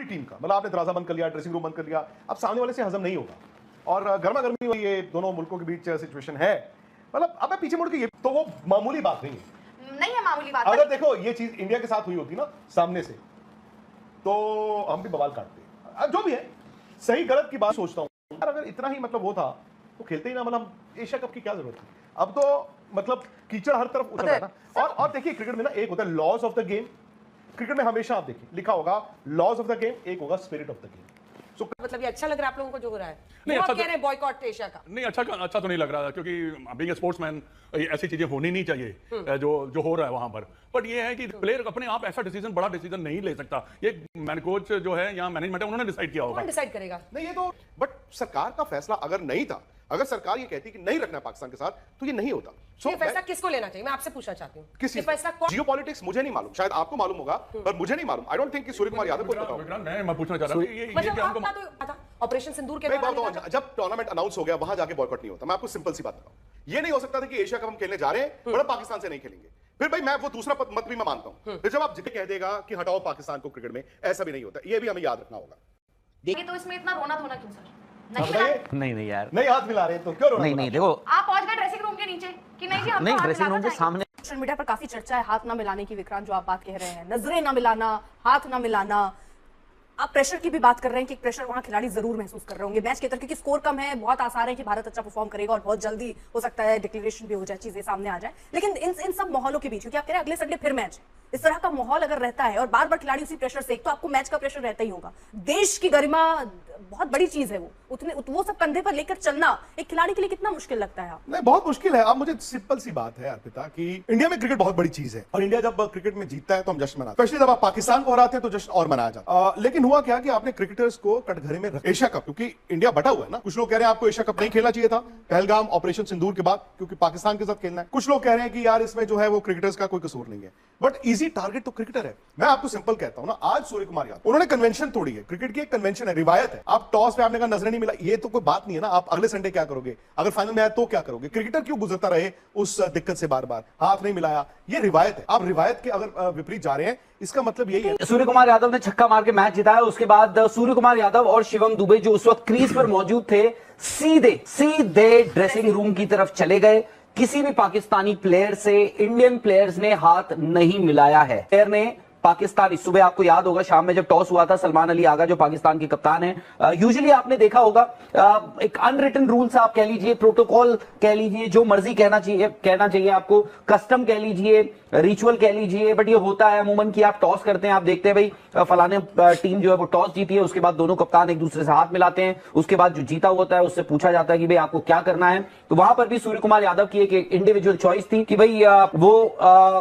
Team का, मतलब आपने दरवाजा बंद कर लिया, ड्रेसिंग रूम बंद कर लिया, अब सामने वाले से हजम नहीं होगा। और गर्मा गर्मी ये दोनों मुल्कों के बीच सिचुएशन है, मतलब अब मैं पीछे मुड़ के ये तो वो मामूली बात नहीं है, नहीं है मामूली बात। अगर देखो ये चीज इंडिया के साथ हुई होती ना सामने से, तो हम भी बवाल काटते। जो भी है, सही गलत की बात सोचता हूँ यार, अगर इतना ही मतलब वो था तो खेलते ही ना, मतलब एशिया कप की क्या जरूरत थी। अब तो मतलब कीचड़ हर तरफ उतर रहा है ना। और देखिए क्रिकेट में ना एक होता है laws of the game, cricket में हमेशा आप देखिए लिखा होगा लॉज ऑफ द गेम, एक होगा स्पिरिट ऑफ द गेम। मतलब ये अच्छा लग रहा है आप लोगों को जो हो रहा है? नहीं, वो अच्छा आप कह रहे हैं बॉयकॉट एशिया का। नहीं, अच्छा तो नहीं लग रहा, क्योंकि बीइंग ए स्पोर्ट्समैन ऐसी चीजें होनी नहीं चाहिए जो हो रहा है वहां पर। बट ये है कि प्लेयर अपने आप ऐसा डिसीजन, बड़ा डिसीजन नहीं ले सकता। ये कोच जो है या मैनेजमेंट है, उन्होंने डिसाइड किया होगा। कौन डिसाइड करेगा? नहीं, ये तो बट सरकार का फैसला अगर नहीं था, अगर सरकार ये कहती कि नहीं रखना पाकिस्तान के साथ, तो ये नहीं होता। ये फैसला किसको लेना चाहिए? मैं आपसे पूछना चाहती हूँ। किस ये फैसला कौन? जियोपॉलिटिक्स मुझे नहीं मालूम, शायद आपको मालूम होगा, पर मुझे नहीं मालूम। आई डोंट थिंक कि सूर्य कुमार यादव को पता होगा। मैं पूछना चाह रहा हूं ये मतलब क्या हमको आपका तो पता ऑपरेशन सिंदूर के मैं बारे में बताऊं, जब टूर्नामेंट अनाउंस हो गया वहां जाके बॉयकॉट नहीं होता। मैं आपको सिंपल सी बात बताऊं, ये नहीं हो सकता था कि एशिया कप हम खेलने जा रहे हैं, बड़ा पाकिस्तान से नहीं खेलेंगे। फिर भाई मैं वो दूसरा मत भी मैं मानता हूं, फिर जब आप जितने कह देगा कि हटाओ पाकिस्तान को क्रिकेट में, ऐसा भी नहीं होता। ये भी हमें याद रखना होगा। देखिए तो इसमें इतना रोना धोना क्यों सर? नहीं यार, नहीं हाथ मिला रहे तो क्यों रोना? नहीं देखो, आप पहुंच गए ड्रेसिंग रूम के नीचे कि नहीं जी हम नहीं ड्रेसिंग रूम के सामने। सोशल मीडिया पर काफी चर्चा है हाथ ना मिलाने की, विक्रांत जो आप बात कह रहे हैं, नजरें ना मिलाना, हाथ ना मिलाना। आप प्रेशर की भी बात कर रहे हैं कि प्रेशर वहां खिलाड़ी जरूर महसूस कर रहे होंगे मैच के अंदर, क्योंकि स्कोर कम है, बहुत आसार है कि भारत अच्छा परफॉर्म करेगा और बहुत जल्दी हो सकता है डिक्लेरेशन भी हो जाए, चीजें सामने आ जाए। लेकिन इन सब माहौलों के बीच, क्योंकि आप कह रहे हैं अगले संडे फिर मैच, इस तरह का माहौल अगर रहता है और बार बार खिलाड़ी उसी प्रेशर से, एक तो आपको मैच का प्रेशर रहता ही होगा, देश की गरिमा बहुत बड़ी चीज है, वो सब कंधे पर लेकर चलना एक खिलाड़ी के लिए कितना मुश्किल लगता है? नहीं, बहुत मुश्किल है। अब मुझे सिंपल सी बात है अर्पिता कि इंडिया में क्रिकेट बहुत बड़ी चीज है, और इंडिया जब क्रिकेट में जीतता है तो हम जश्न मनाते हैं, स्पेशली जब आप पाकिस्तान को हराते हैं तो जश्न और मनाया जाता है। लेकिन हुआ क्या कि आपने क्रिकेटर्स को कटघरे में रखा। एशिया कप, क्योंकि इंडिया बटा हुआ है ना, कुछ लोग कह रहे हैं आपको एशिया कप नहीं खेलना चाहिए था पहलगाम ऑपरेशन सिंदूर के बाद, क्योंकि पाकिस्तान के साथ खेलना है। कुछ लोग कह रहे हैं कि यार इसमें जो है वो क्रिकेटर्स का कोई कसूर नहीं है, बट इजी टारगेट तो क्रिकेटर है। मैं आपको सिंपल कहता हूं ना, आज सूर्य कुमार यादव उन्होंने कन्वेंशन तोड़ी है, क्रिकेट की एक कन्वेंशन है, रिवायत है। आप टॉस पे आपने कहा नजरें नहीं मिला, ये तो कोई बात नहीं है ना। आप अगले संडे क्या करोगे, अगर फाइनल में आया तो क्या करोगे? क्रिकेटर क्यों गुजरता रहे उस दिक्कत से, बार बार हाथ नहीं मिलाया, ये रिवायत है। आप रिवायत के अगर विपरीत जा रहे हैं, इसका मतलब यही है। सूर्य कुमार यादव ने छक्का मार के मैच जिताया, उसके बाद सूर्य कुमार यादव और शिवम दुबे जो उस वक्त क्रीज पर मौजूद थे, सीधे ड्रेसिंग रूम की तरफ चले गए। किसी भी पाकिस्तानी प्लेयर से इंडियन प्लेयर्स ने हाथ नहीं मिलाया है। प्लेयर ने पाकिस्तानी, सुबह आपको याद होगा शाम में जब टॉस हुआ था, सलमान अली आगा जो पाकिस्तान के कप्तान हैं, यूजुअली आपने देखा होगा एक अनरिटन रूल्स आप कह लीजिए, प्रोटोकॉल कह लीजिए, जो मर्जी कहना चाहिए आपको, कस्टम कह लीजिए, रिचुअल कह लीजिए, बट ये होता है अमूमन कि आप टॉस करते हैं, आप देखते हैं भाई फलाने टीम जो है वो टॉस जीती है, उसके बाद दोनों कप्तान एक दूसरे से हाथ मिलाते हैं, उसके बाद जो जीता होता है उससे पूछा जाता है कि भाई आपको क्या करना है। तो वहां पर भी सूर्य कुमार यादव की एक इंडिविजुअल चॉइस थी कि भाई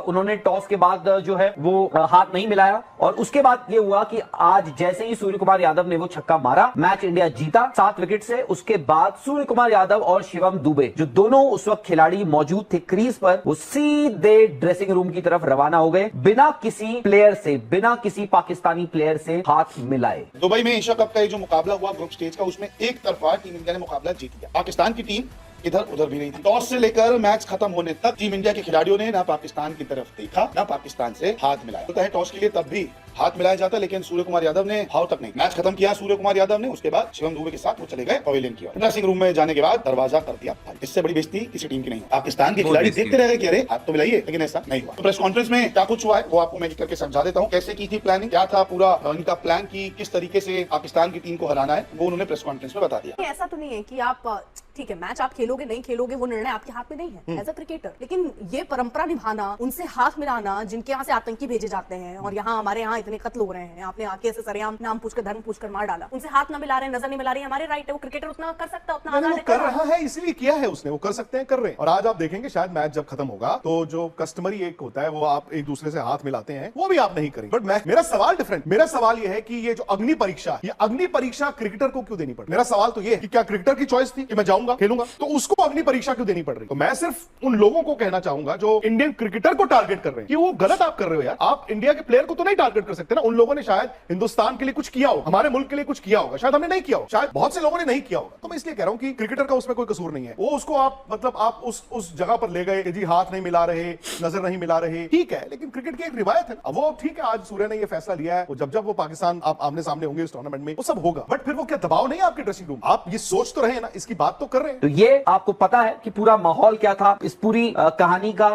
उन्होंने टॉस के बाद जो है वो हाथ नहीं मिलाया, और उसके बाद ये हुआ कि आज जैसे ही सूर्य कुमार यादव ने वो छक्का मारा, मैच इंडिया जीता 7 विकेट से। उसके बाद सूर्य कुमार यादव और शिवम दुबे जो दोनों उस वक्त खिलाड़ी मौजूद थे क्रीज पर, वो सीधे ड्रेसिंग रूम की तरफ रवाना हो गए, बिना किसी प्लेयर से, बिना किसी पाकिस्तानी प्लेयर से हाथ मिलाए। दुबई में एशिया कप का जो मुकाबला हुआ ग्रुप स्टेज का, उसमें एक तरफा टीम इंडिया ने मुकाबला जीत लिया। पाकिस्तान की टीम इधर उधर भी नहीं थी। टॉस से लेकर मैच खत्म होने तक टीम इंडिया के खिलाड़ियों ने ना पाकिस्तान की तरफ देखा, ना पाकिस्तान से हाथ मिलाया। होता है टॉस के लिए तब भी हाथ मिलाया जाता, लेकिन सूर्य कुमार यादव ने भाव तक नहीं। मैच खत्म किया सूर्य कुमार यादव ने, उसके बाद शिवम दुबे के साथ वो चले गए पवेलियन की ओर। ड्रेसिंग रूम में जाने के बाद दरवाजा कर दिया। इससे बड़ी बेइज्जती किसी टीम की नहीं। पाकिस्तान के खिलाड़ी देखते रह गए कि अरे हाथ तो मिलाइए, लेकिन ऐसा नहीं हुआ। तो प्रेस कॉन्फ्रेंस में क्या कुछ हुआ है वो आपको मैं करके समझा देता हूँ। कैसे की थी प्लानिंग, क्या था पूरा उनका प्लान की किस तरीके से पाकिस्तान की टीम को हराना है, वो उन्होंने प्रेस कॉन्फ्रेंस में बता दिया। ऐसा तो नहीं है कि आप ठीक है मैच आप खेलोगे नहीं खेलोगे वो निर्णय आपके हाथ में नहीं है एज अ क्रिकेटर, लेकिन ये परंपरा निभाना, उनसे हाथ मिलाना, जिनके यहाँ से आतंकी भेजे जाते हैं और यहाँ हमारे यहाँ इतने कत्ल हो रहे हैं, आपने आके ऐसे सरेआम नाम पूछकर धर्म पूछकर मार डाला, उनसे हाथ ना मिला रहे हैं, नजर नहीं मिला रही है, हमारे राइट है, वो क्रिकेटर उतना कर सकता है, उतना आजाद है, कर रहा है, इसलिए किया है उसने, वो कर सकते हैं, कर रहे हैं। और आज आप देखेंगे शायद मैच जब खत्म होगा तो जो कस्टमरी एक होता है वो आप एक दूसरे से हाथ मिलाते हैं, वो भी आप नहीं करेंगे। बट मेरा सवाल डिफरेंट, मेरा सवाल ये है कि ये जो अग्नि परीक्षा, ये अग्नि परीक्षा क्रिकेटर को क्यों देनी पड़ी? मेरा सवाल तो ये है कि क्या क्रिकेटर की चॉइस थी कि मैं जाऊंगा खेलूंगा, तो उसको अग्नि परीक्षा क्यों देनी पड़ रही? तो मैं सिर्फ उन लोगों को कहना चाहूंगा जो इंडियन क्रिकेटर को टारगेट कर रहे हैं कि वो गलत आप कर रहे हो यार। आप इंडिया के प्लेयर को तो नहीं टारगेट कर सकते ना, उन लोगों ने शायद हिंदुस्तान के लिए कुछ किया हो, हमारे मुल्क के लिए कुछ किया होगा, शायद हमने नहीं किया हो, शायद बहुत से लोगों ने नहीं किया होगा। तो मैं इसलिए कह रहा हूं कि क्रिकेटर का उसमें कोई कसूर नहीं है। वो उसको आप मतलब आप उस जगह पर ले गए कि जी हाथ नहीं मिला रहे, नजर नहीं मिला रहे, ठीक है, लेकिन क्रिकेट की एक रिवायत है। अब वो ठीक है, आज सूर्य ने ये फैसला लिया है, जब वो पाकिस्तान आप आमने सामने होंगे इस टूर्नामेंट में, वो सब होगा, बट फिर वो क्या दबाव नहीं है आपके ड्रेसिंग रूम? आप ये सोच तो रहे ना, इसकी बात तो कर रहे हैं। तो ये आपको पता है कि पूरा माहौल क्या था, इस पूरी कहानी का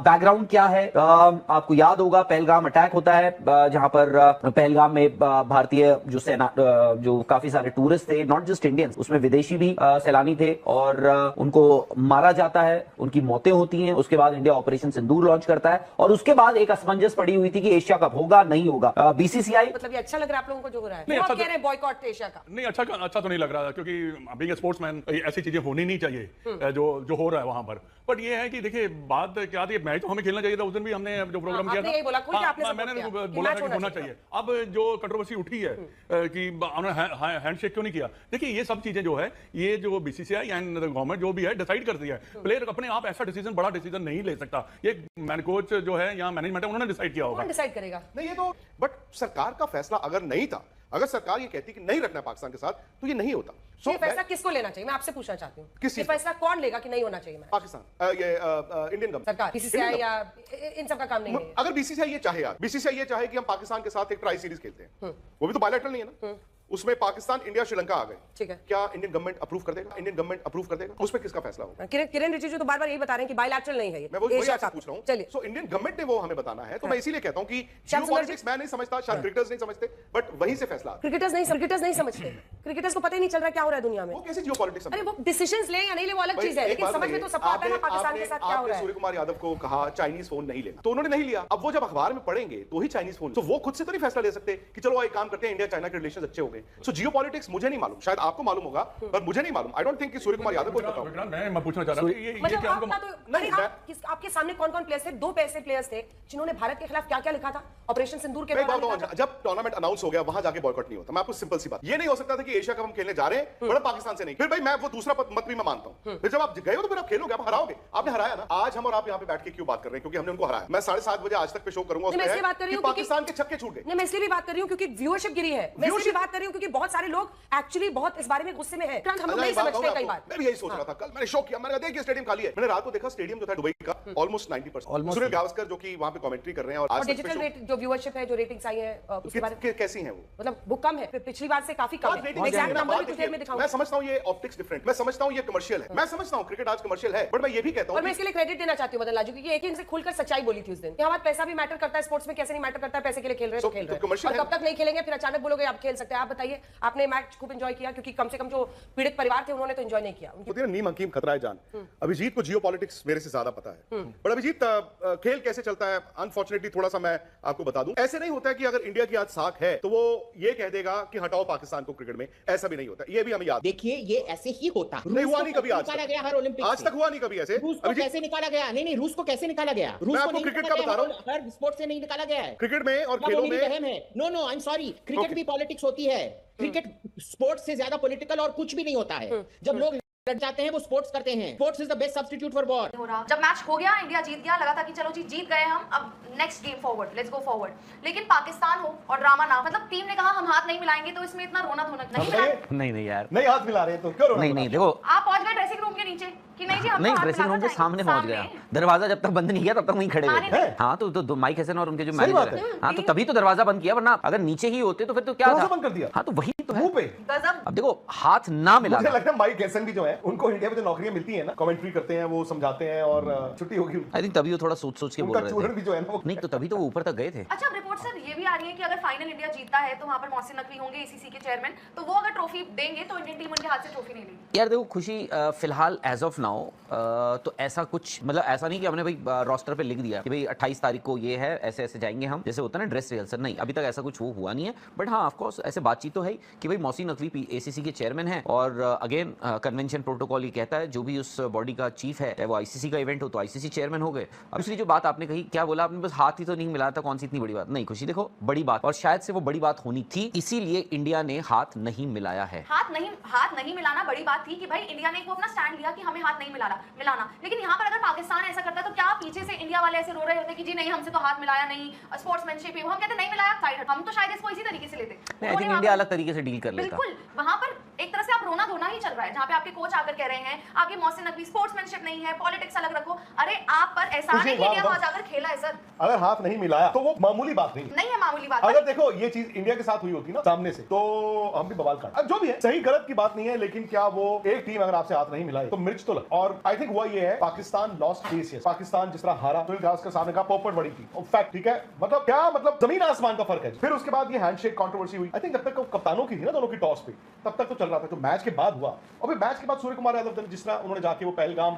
बैकग्राउंड क्या है। आपको याद होगा पहलगाम अटैक होता है, जहां पर पहलगाम में भारतीय जो सेना जो काफी सारे टूरिस्ट थे, नॉट जस्ट इंडियंस, उसमें विदेशी भी सैलानी थे, और उनको मारा जाता है, उनकी मौतें होती हैं। उसके बाद इंडिया ऑपरेशन सिंदूर लॉन्च करता है, और उसके बाद एक असमंजस पड़ी हुई थी कि एशिया कप होगा नहीं होगा। बीसीसीआई मतलब ये अच्छा लग रहा है आप लोगों को जो हो रहा है? नहीं, वो अच्छा आप कह रहे हैं बॉयकॉट एशिया का। नहीं, अच्छा तो नहीं लग रहा, क्योंकि बीइंग अ स्पोर्ट्समैन ऐसी चीजें होनी नहीं चाहिए जो हो रहा है वहां पर। बट ये है कि देखिए बात क्या थी, मैच तो हमें खेलना चाहिए था, उस दिन भी हमने जो प्रोग्राम किया आपने यही बोला, खुल के आपने support मैंने किया कि बोला मैच था कि होना चाहिए। अब जो कंट्रोवर्सी उठी है कि उन्होंने हैंडशेक क्यों नहीं किया, देखिए ये सब चीजें जो है, ये जो बीसीसीआई एंड गवर्नमेंट जो भी है डिसाइड करती है। प्लेयर अपने आप ऐसा डिसीजन, बड़ा डिसीजन नहीं ले सकता। ये मैन कोच जो है या मैनेजमेंट है, उन्होंने डिसाइड किया होगा। कौन डिसाइड करेगा? नहीं, ये तो बट सरकार का फैसला अगर नहीं था, अगर सरकार ये कहती कि नहीं रखना है पाकिस्तान के साथ, तो ये नहीं होता। ये फैसला किसको लेना चाहिए? मैं आपसे पूछना चाहती हूँ, किस ये चीज़ का? फैसला कौन लेगा कि नहीं होना चाहिए मैच? पाकिस्तान ये इंडियन गवर्नमेंट, सरकार, बीसीसीआई या इन सब का काम नहीं है? अगर बीसीसीआई ये चाहे यार, बीसीसीआई ये चाहे कि हम पाकिस्तान के साथ एक ट्राई सीरीज खेलते हैं, वो भी तो बायलैटरल नहीं है ना, उसमें पाकिस्तान, इंडिया, श्रीलंका आ गए, ठीक है। क्या इंडियन गवर्नमेंट अप्रूव कर देगा? इंडियन गवर्नमेंट अप्रूव कर देगा? उसमें किसका फैसला होगा? किरण रिजिजू तो बार-बार यही बता रहे हैं कि बायलैटरल नहीं है ये, मैं वही एशिया आपसे कप। पूछ रहा हूं। चलिए, सो इंडियन गवर्नमेंट ने वो हमें बताना है, तो मैं इसीलिए कहता हूं कि श्याम जियोपॉलिटिक्स मैं नहीं समझता, शायद क्रिकेटर्स नहीं समझते, बट वहीं से फैसला आता क्रिकेटर्स नहीं समझते, क्रिकेटर्स को पता ही नहीं चल रहा क्या हो रहा है दुनिया में। है। वो कैसे जियोपॉलिटिक्स अरे वो डिसीजंस ले या नहीं ले वो अलग चीज है, लेकिन समझ में तो सबको आता है ना पाकिस्तान के साथ क्या हो रहा है। सूर्य कुमार यादव को कहा चाइनीज फोन नहीं लेना, तो उन्होंने नहीं लिया। अब वो जब अखबार में पढ़ेंगे तो ही चाइनीज फोन, तो वो खुद से तो नहीं फैसला ले सकते कि चलो एक काम करते हैं, इंडिया चाइना के रिलेशंस अच्छे हो गए। सो जियोपॉलिटिक्स मुझे नहीं मालूम, शायद आपको मालूम होगा, पर मुझे नहीं मालूम। आई डोंट थिंक कि सूर्य कुमार यादव को पता होगा। मैं पूछना चाह रहा हूं कि ये मतलब क्या हमको आपके सामने कौन-कौन प्लेयर्स थे? 2 पैसे प्लेयर्स थे जिन्होंने भारत के खिलाफ क्या-क्या लिखा था ऑपरेशन सिंदूर के मैं दौरान बात लिखा बताऊं, था? जब टूर्नामेंट अनाउंस हो गया वहां जाके बॉयकॉट नहीं होता। मैं आपको सिंपल सी बात, ये नहीं हो सकता था कि एशिया कप हम खेलने जा रहे हैं बड़ा पाकिस्तान से नहीं, फिर भाई मैं वो दूसरा मत भी मैं मानता हूं। फिर जब आप गए हो तो फिर आप खेलोगे, आप हराओगे। आपने हराया ना, आज हम और आप यहां पे बैठ के क्यों बात कर रहे हैं? क्योंकि हमने उनको हराया। मैं 7:30 बजे आज तक पे शो करूंगा, मैं इसलिए बात कर रही हूं पाकिस्तान के छक्के छूट गए। नहीं, मैं इसलिए भी बात कर रही हूं क्योंकि व्यूअरशिप गिरी है। मैं इसलिए भी बात कर रही हूं क्योंकि बहुत सारे लोग एक्चुअली बहुत इस बारे में गुस्से में हैं। हम लोग नहीं समझते कई बार। मैं भी यही सोच रहा था, कल मैंने शो किया, मैंने कहा देखिए स्टेडियम खाली है। मैंने रात को देखा स्टेडियम जो था दुबई का ऑलमोस्ट 90%। सुनील गावस्कर जो कि वहां पे कमेंट्री कर रहे हैं, और आज डिजिटल रेट जो व्यूअरशिप है, जो रेटिंग्स आई है उसके बारे में कैसी हैं वो? मतलब वो कम है, पिछली बार से काफी कम है। एग्जैक्ट नंबर भी कुछ देर में दिखाऊंगा। मैं समझता हूं ये ऑप्टिक्स डिफरेंट, मैं समझता हूं ये कमर्शियल है, मैं समझता हूं क्रिकेट आज कमर्शियल है, बट मैं ये भी कहता हूं और मैं इसके लिए क्रेडिट देना चाहती हूं मदन लाजू, क्योंकि एक ही इनसे खुलकर सच्चाई बोली थी उस दिन। यहाँ बात पैसा भी मैटर करता है स्पोर्ट्स में, कैसे नहीं मैटर करता है, पैसे के लिए खेल रहे हैं तो खेल रहे हैं, और कब तक नहीं खेलेंगे फिर अचानक बोलोगे आप खेल सकते हैं। आप बताइए, आपने मैच खूब एंजॉय किया, क्योंकि कम से कम जो पीड़ित परिवार थे उन्होंने तो एंजॉय नहीं किया। होती है ना नीम हकीम खतरा है जान। अभिजीत को जियोपॉलिटिक्स मेरे से ज्यादा पता है, बट अभिजीत खेल कैसे चलता है अनफॉर्चुनेटली थोड़ा सा मैं आपको बता दूं, ऐसे नहीं होता है कि अगर इंडिया की आज साख है तो वो ये कह देगा कि हटाओ पाकिस्तान को क्रिकेट में, ऐसा भी नहीं होता। ये भी हमें याद, देखिए ये ऐसे ही होता नहीं हुआ नहीं कभी आज निकाला तक, गया हर ओलंपिक आज तक हुआ नहीं कभी ऐसे। रूस को कैसे निकाला गया? नहीं, रूस को कैसे निकाला गया? रूस आपको को नहीं क्रिकेट निकाला का बता गया, रहा हूं। हर स्पोर्ट से नहीं निकाला गया है। क्रिकेट में और क्या खेलों वो मेरी में बहन है? No I am sorry, cricket भी पॉलिटिक्स होती है। क्रिकेट स्पोर्ट्स से ज्यादा पॉलिटिकल और कुछ भी नहीं होता है। जब लोग लड़ जाते हैं वो स्पोर्ट्स करते हैं। Sports is the best substitute for war. जब मैच हो गया, इंडिया जीत गया, लगा था कि चलो जी जीत गए हम, अब next game forward, let's go forward. लेकिन पाकिस्तान हो और ड्रामा ना, मतलब टीम ने कहा हम हाथ नहीं मिलाएंगे, तो इसमें इतना रोना धोना नहीं मिला। नहीं यार, नहीं हाथ मिला रहे तो क्यों? नहीं देखो, आप पहुंच गए ड्रेसिंग रूम के नीचे कि नहीं जी हम नहीं ड्रेसिंग रूम के सामने पहुंच गया, दरवाजा जब तक बंद नहीं किया तब तक वहीं खड़े हुए। हाँ तो माइक हसन और उनके जो मैनेजर है, हाँ तो तभी तो दरवाजा बंद किया, वरना अगर नीचे ही होते तो फिर तो क्या था, बंद कर दिया। हाँ तो वही तो है। गजब। अब देखो हाथ ना मिला, मुझे लगता है माइक हैसन भी जो है उनको इंडिया में जो नौकरियां मिलती हैं ना, कमेंट्री करते हैं, वो समझाते हैं और छुट्टी होगी। आई थिंक तभी वो थोड़ा सोच के बोल रहे थे। भी जो है ना, नहीं तो तभी तो वो ऊपर तक गए थे। अच्छा, रिपोर्ट सर ये भी आ रही है कि अगर फाइनल इंडिया जीतता है तो वहां पर मोहसिन नकवी होंगे एसीसी के चेयरमैन, तो वो अगर ट्रॉफी देंगे तो इंडियन टीम उनके हाथ से ट्रॉफी नहीं लेगी। यार देखो खुशी, फिलहाल एज ऑफ नाउ तो ऐसा कुछ, मतलब ऐसा नहीं कि हमने भाई रोस्टर पे लिख दिया कि भाई 28 तारीख को ये है, ऐसे ऐसे जाएंगे हम, जैसे होता है ना ड्रेस रिहर्सल, नहीं अभी तक ऐसा कुछ वो हुआ नहीं है। बट हाँ ऑफ कोर्स ऐसे बातचीत तो है कि भाई मोहसिन नकवी एसीसी के चेयरमैन है, और अगेन कन्वेंशन प्रोटोकॉल ये कहता है जो भी उस बॉडी का चीफ है वो आईसीसी का इवेंट हो तो आईसीसी चेयरमैन हो गए। अब दूसरी जो बात आपने कही, क्या बोला आपने, बस हाथ ही तो नहीं मिलाया था, कौन सी इतनी बड़ी बात? नहीं खुशी देखो बड़ी बात, और शायद से वो बड़ी बात होनी थी, इसीलिए इंडिया ने हाथ नहीं मिलाया है। हाथ नहीं मिलाना बड़ी बात थी कि भाई इंडिया ने वो अपना स्टैंड लिया कि हमें हाथ हाथ नहीं मिलाना। लेकिन यहाँ पर अगर पाकिस्तान ऐसा करता है तो क्या पीछे से इंडिया वाले ऐसे रो रहे होते कि जी नहीं हमसे तो हाथ मिलाया नहीं, स्पोर्ट्समैनशिप, हम कहते नहीं मिलाया साइड, हम तो शायद इसको इसी तरीके से लेते। आई थिंक इंडिया अलग तरीके से डील कर लेता। बिल्कुल, वहां पर एक तरह से आप रोना धोना ही चल रहा है, जहाँ पे आपके कोच आकर कह रहे हैं आपकी मोहसिन नकवी स्पोर्ट्समैनशिप नहीं है, पॉलिटिक्स अलग रखो। अरे आप पर एहसान है कि इंडिया वहां जाकर खेला है सर। अगर हाथ नहीं मिलाया तो वो मामूली बात नहीं है, मामूली बात। अगर देखो ये चीज इंडिया के साथ हुई होती ना सामने से तो हम भी बवाल कर। अब जो भी है सही गलत की बात नहीं है, लेकिन क्या वो एक टीम अगर आपसे हाथ नहीं मिलाए तो मिर्च तो लग। और आई थिंक हुआ ये है पाकिस्तान लॉस्ट केस है। पाकिस्तान जिस तरह हारा सुनील गावस्कर साहब ने कहा पोपट बड़ी थी फैक्ट, ठीक है, मतलब क्या मतलब जमीन आसमान का फर्क है। फिर उसके बाद ये हैंडशेक कंट्रोवर्सी हुई। आई थिंक जब तक कप्तानों की थी ना दोनों की टॉस पे तब तक तो चल रहा था, तो मैच के बाद हुआ। और फिर मैच के बाद सूर्य कुमार यादव जिस तरह उन्होंने जाके वो पहलगाम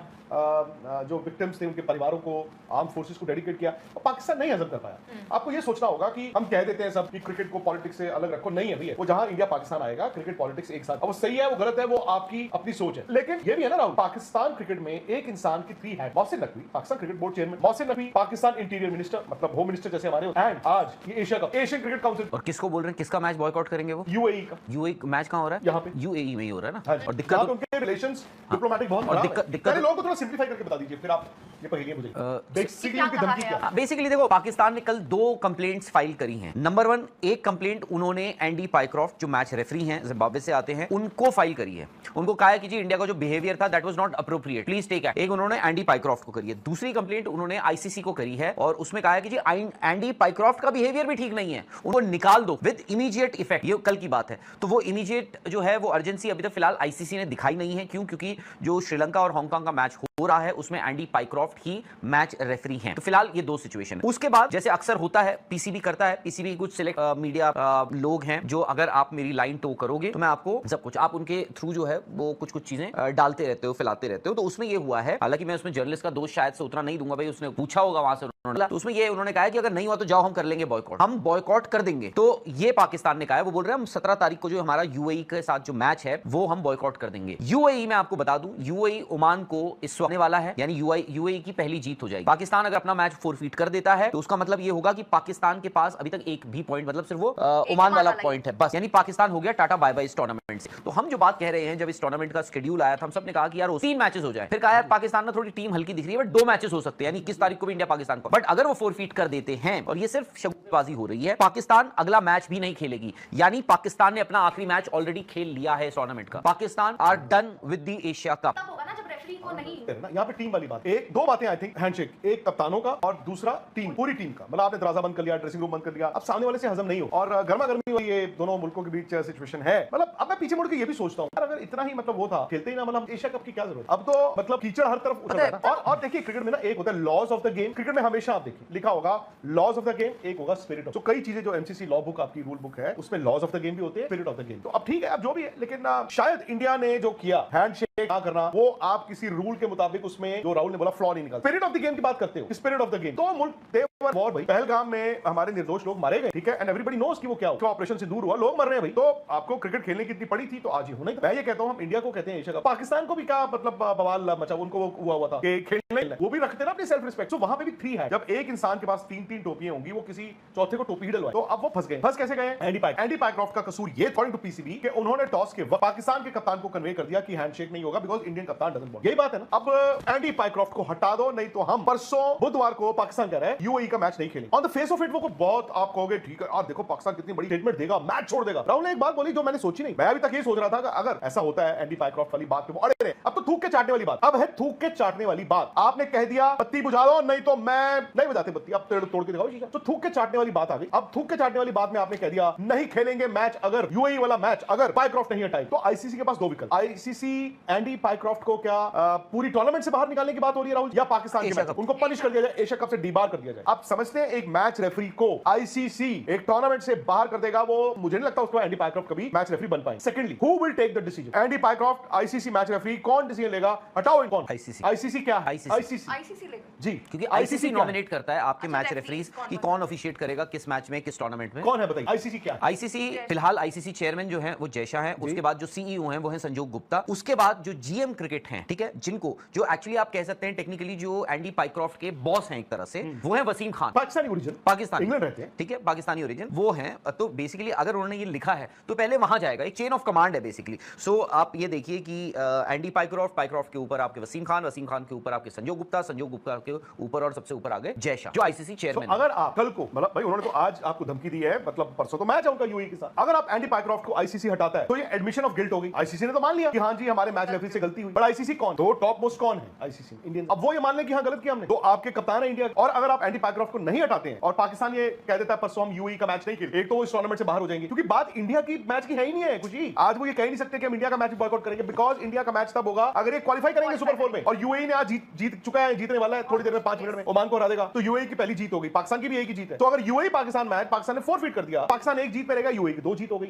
जो विक्टिम्स थे उनके परिवारों को आर्म फोर्सेस को डेडिकेट किया और पाकिस्तान नहीं हजम कर पाया। आपको ये सोचना होगा कि हम कह देते हैं सब कि क्रिकेट को पॉलिटिक्स से अलग रखो, नहीं है भैया, वो जहां इंडिया पाकिस्तान आएगा क्रिकेट पॉलिटिक्स एक साथ। अब वो सही है वो गलत है वो आपकी अपनी सोच है, लेकिन ये भी है ना राहुल, पाकिस्तान क्रिकेट में एक इंसान की 3 hat. Mohsin Naqvi Pakistan cricket board chairman, Mohsin Naqvi Pakistan interior minister मतलब होम मिनिस्टर जैसे हमारे, एंड आज ये Asia cup Asian cricket council. और किसको बोल रहे हैं, किसका मैच बॉयकॉट करेंगे वो? यूएई का। यूएई मैच कहां हो रहा है? यहाँ पे यूएई में ही हो रहा है ना। और दिक्कत उनके रिलेशंस डिप्लोमेटिक बहुत और दिक्कत लोगों को थोड़ा सिंपलीफाई करके बता दीजिए फिर आप ये पहेलियां मुझे बेसिकली उनकी धमकी क्या है। बेसिकली देखो पाकिस्तान ने कल 2 कंप्लेंट्स फाइल करी हैं। नंबर 1 एक कंप्लेंट उन्होंने एंडी पाइक्रॉफ्ट जो मैच रेफरी हैं जिम्बाब्वे से आते हैं उनको फाइल करी है। उनको कहा है कि जी इंडिया का जो बिहेवियर था that was not appropriate, please take act. एक उन्होंने एंडी पाइक्रॉफ्ट को करी है। दूसरी कंप्लेंट उन्होंने आईसीसी को करी है और उसमें कहा है कि जी एंडी पाइक्रॉफ्ट का बिहेवियर भी ठीक नहीं है, उनको निकाल दो विद इमीडिएट इफेक्ट। ये कल की बात है। तो वो इमीडिएट जो है वो अर्जेंसी अभी तक फिलहाल आईसीसी ने दिखाई नहीं है। क्यों? क्योंकि जो श्रीलंका और हांगकांग का मैच हो रहा है उसमें एंडी पाइक्रॉफ्ट ही मैच रेफरी हैं। तो फिलहाल ये 2 सिचुएशन है। उसके बाद जैसे अक्सर होता है पीसीबी करता है, पीसीबी कुछ सिलेक्ट मीडिया लोग हैं जो अगर आप मेरी लाइन टो करोगे तो मैं आपको सब कुछ आप उनके थ्रू जो है वो कुछ चीजें डालते रहते हो, फैलाते रहते हो। तो उसमें ये हुआ है, हालांकि मैं उसमें जर्नलिस्ट का दोष शायद से उतना नहीं दूंगा, भाई उसने पूछा होगा वहां से, तो उसमें ये उन्होंने कहा कि अगर नहीं हुआ तो जाओ हम कर लेंगे बॉयकॉट, हम बॉयकॉट कर देंगे। तो ये पाकिस्तान ने कहा है, वो बोल रहे हैं हम 17 तारीख को जो हमारा यूएई के साथ जो मैच है वो हम बॉयकॉट कर देंगे। यूएई में आपको बता दूं यूएई ओमान को इस वक्त वाला है, यानी यूएई की पहली जीत हो जाएगी। पाकिस्तान अगर अपना मैच फोरफीट कर देता है तो उसका मतलब ये होगा कि पाकिस्तान के पास अभी तक एक भी पॉइंट, मतलब सिर्फ वो ओमान वाला पॉइंट है बस, यानी पाकिस्तान हो गया टाटा बाय बाय इस टूर्नामेंट से। तो हम जो बात कह रहे हैं, जब इस टूर्नामेंट का शेड्यूल आया था हम सब ने कहा कि यार 3 मैचेस हो जाए, फिर कहा यार पाकिस्तान में थोड़ी टीम हल्की दिख रही है बट 2 मैचेस हो सकते हैं, यानी 21 तारीख को भी इंडिया पाकिस्तान को। बट अगर वो फोरफीट कर देते हैं और ये सिर्फ शगुनबाजी हो रही है, पाकिस्तान अगला मैच भी नहीं खेलेगी, यानी पाकिस्तान ने अपना आखिरी मैच ऑलरेडी खेल लिया है इस टूर्नामेंट का। Pakistan are done with the Asia cup. तब होगा ना जब रेफरी को नहीं यहाँ पे टीम वाली बात, 2 बातें आई थिंक, हैंडशेक, एक कप्तानों का और दूसरा टीम, पूरी टीम का। मतलब आपने दरवाजा बंद कर लिया, ड्रेसिंग रूम बंद कर लिया, अब सामने वाले से हजम नहीं हो और गर्मा गर्मी हो, ये दोनों मुल्कों के बीच सिचुएशन है। मतलब अब मैं पीछे मुड़ के ये भी सोचता हूँ अगर इतना ही मतलब वो था, खेलते ही ना, मतलब एशिया कप की क्या जरूरत। अब तो मतलब कीचड़ हर तरफ उतर रहा है। और देखिए क्रिकेट में ना एक होता है laws of the game. Cricket में हमेशा आप देखिए लिखा होगा लॉज ऑफ द गेम, एक होगा स्पिरिट ऑफ। तो कई चीजें जो एमसीसी लॉ बुक आपकी रूल बुक है उसमें लॉज ऑफ द गेम भी होते हैं, स्पिरिट ऑफ द गेम। तो अब ठीक है, अब जो भी है, लेकिन शायद इंडिया ने जो किया हैंडशेक ना करना, वो आप किसी रूल के मुताबिक उसमें जो राहुल ने बोला फ्लॉ नहीं निकाल। स्पिरिट ऑफ द गेम की बात करते हो, स्पिरिट ऑफ द गेम तो मुल्क वॉर भाई, पहलगाम में हमारे निर्दोष लोग मारे गए, ठीक है, एंड एवरीबॉडी नोस कि वो क्या हुआ, ऑपरेशन से दूर हुआ, लोग मर रहे हैं भाई। तो आपको क्रिकेट खेलने की इतनी पड़ी थी तो आज ही होना ही। मैं ये कहता हूं हम इंडिया को कहते हैं एशिया कप, पाकिस्तान को भी क्या मतलब बवाल मचा, उनको हुआ था कि खेलने वो भी रखते ना अपनी सेल्फ रिस्पेक्ट। तो वहां पे भी 3 है। जब एक इंसान के पास 3-3 टोपियां होंगी, वो किसी चौथे को टोपी ही डलवाए, तो अब वो फंस गए। फंस कैसे गए? एंडी पाइक्रॉफ्ट का कसूर ये अकॉर्डिंग टू पीसीबी कि उन्होंने टॉस के वक्त पाकिस्तान के कप्तान को कन्वे कर दिया कि हैंडशेक नहीं होगा बिकॉज़ इंडियन कप्तान डजंट वांट। यही बात है ना। अब एंडी पाइक्रॉफ्ट को हटा दो, नहीं तो हम परसों बुधवार को पाकिस्तान कह रहा है यूएई का मैच नहीं खेलेंगे। On the face of it वो बहुत आप कहोगे ठीक है, आप देखो पाकिस्तान कितनी बड़ी स्टेटमेंट देगा, मैच छोड़ देगा। राहुल ने एक बात बोली जो मैंने सोची नहीं, मैं अभी तक ये सोच रहा था कि अगर ऐसा होता है एंडी पाइक्रॉफ्ट वाली बात पे अड़े रहे। अब तो थूक के चाटने वाली बात, अब है थूक के चाटने वाली बात। आपने कह दिया बत्ती बुझा दो, नहीं तो मैं नहीं बजाते बत्ती, अब तोड़ के दिखाओ शीशा। तो थूक के चाटने वाली बात आ गई। अब थूक के चाटने वाली बात में आपने कह दिया नहीं खेलेंगे मैच, अगर यूएई वाला मैच अगर पाइक्रॉफ्ट नहीं हटाई तो आईसीसी के पास 2 विकल्प। आईसीसी एंडी पाइक्रॉफ्ट को क्या पूरी टूर्नामेंट से बाहर निकालने की बात हो रही है राहुल, या पाकिस्तान के मैच उनको पनिश कर दिया जाए, एशिया कप से डीबार कर दिया जाए। आप समझते हैं एक मैच रेफरी को आईसीसी एक टूर्नामेंट से बाहर कर देगा, वो मुझे नहीं लगता उसको एंडी पाइक्रॉफ्ट कभी मैच रेफरी बन पाएंगे। Secondly who will take the decision? Andy Pycroft ICC match referee, कौन डिसीजन लेगा? हटाओ इनको। कौन? आईसीसी क्या है? आईसीसी लेगा जी, क्योंकि आईसीसी नॉमिनेट करता है आपके मैच रेफरीज कि कौन ऑफिशिएट करेगा किस मैच में, किस टूर्नामेंट में। कौन है बताइए? आईसीसी क्या है? आईसीसी फिलहाल आईसीसी चेयरमैन जो है वो जयशाह है, उसके बाद जो सीईओ हैं वो हैं संजोग गुप्ता, उसके बाद जो जीएम क्रिकेट हैं, ठीक है, जिनको जो एक्चुअली आप कह सकते हैं टेक्निकली जो एंडी पाइक्रॉफ्ट के बॉस हैं एक तरह से, वो है वसीम खान, पाकिस्तानी ओरिजिन, पाकिस्तानी, इंग्लैंड रहते हैं, ठीक है, पाकिस्तानी ओरिजिन वो हैं। तो बेसिकली अगर उन्होंने ये लिखा है तो पहले वहां जाएगा, एक चेन ऑफ कमांड है बेसिकली। सो आप ये देखिए कि एंडी पाइक्रॉफ्ट के ऊपर आपके वसीम खान के ऊपर आपके संजू गुप्ता के ऊपर और सबसे ऊपर आ गए जय शाह जो आईसीसी चेयरमैन। अगर आप कल को मतलब भाई उन्होंने तो आज आपको धमकी दी है, मतलब परसों तो मैं जाऊंगा यूएई के साथ, अगर आप एंडी पाइक्रॉफ्ट को आईसीसी हटाता है तो ये एडमिशन ऑफ गिल्ट होगी। आईसीसी ने तो मान लिया कि हाँ जी हमारे मैच रेफरी से गलती हुई, बट आईसीसी कौन, तो टॉप मोस्ट कौन है, आईसीसी इंडियन। अब वो ये मान ले कि हाँ गलत किया हमने, तो आपके कप्तान है इंडिया। और अगर आप एंडी पाइक्रॉफ्ट को नहीं हटाते हैं और पाकिस्तान ये कह देता है परसों हम यूएई का मैच नहीं खेलेंगे, एक तो वो इस टूर्नामेंट से बाहर हो जाएंगे, क्योंकि बात इंडिया की मैच की है ही नहीं है कुछ ही। आज वो ये कह नहीं सकते कि हम इंडिया का मैच बॉयकॉट करेंगे, बिकॉज इंडिया का मैच तब होगा अगर ये क्वालिफाई करेंगे सुपर 4 में, और यूएई ने आज जीत चुका है, जीतने वाला है थोड़ी देर में 5 मिनट में ओमान को हरा देगा, तो यूएई की पहली जीत हो गई। पाकिस्तान की भी एक ही जीत है, तो अगर यूएई पाकिस्तान मैच पाकिस्तान ने फोरफिट कर दिया, पाकिस्तान एक जीत पे रहेगा, यूएई की 2 जीत हो गई।